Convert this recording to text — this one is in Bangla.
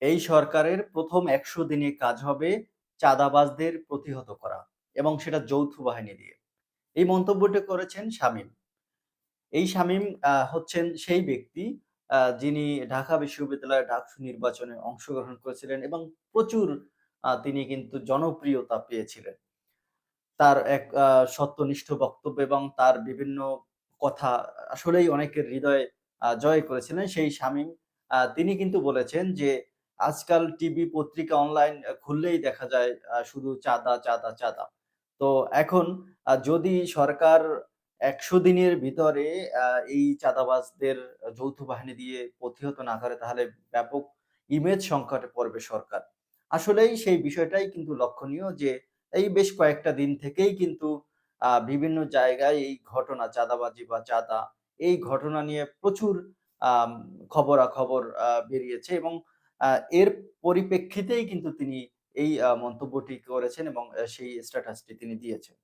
এই সরকারের ১ম ১০০ দিনে কাজ হবে চাঁদাবাজদের প্রতিহত করা এবং সেটা যৌথ বাহিনী দিয়ে। এই মন্তব্যটি করেছেন শামীম। এই শামীম হচ্ছেন সেই ব্যক্তি যিনি ঢাকা বিশ্ববিদ্যালয়ের ডাকসু নির্বাচনে অংশগ্রহণ করেছিলেন এবং প্রচুর তিনি কিন্তু জনপ্রিয়তা পেয়েছিলেন। তার এক সত্যনিষ্ঠ বক্তব্য এবং তার বিভিন্ন কথা আসলেই অনেকের হৃদয় জয় করেছিলেন। সেই শামীম তিনি কিন্তু বলেছেন যে, আজকাল টিভি, পত্রিকা, অনলাইন খুললেই দেখা যায় শুধু চাঁদা, চাঁদা, চাঁদা। তো এখন যদি সরকার ১০০ দিনের ভিতরে আ এই চাঁদাবাজদের যৌথ বাহিনী দিয়ে প্রতিহত না করে তাহলে ব্যাপক ইমেজ সংকটে পড়বে সরকার। আসলেই সেই বিষয়টাই কিন্তু লক্ষণীয় যে এই বেশ কয়েকটা দিন থেকেই কিন্তু বিভিন্ন জায়গায় এই ঘটনা চাঁদাবাজি বা চাঁদা, এই ঘটনা নিয়ে প্রচুর আম খবরাখবর বেরিয়েছে এবং আ এর পরিপ্রেক্ষিতেই কিন্তু তিনি এই মন্তব্যটি করেছেন এবং সেই স্ট্যাটাসটি তিনি দিয়েছেন।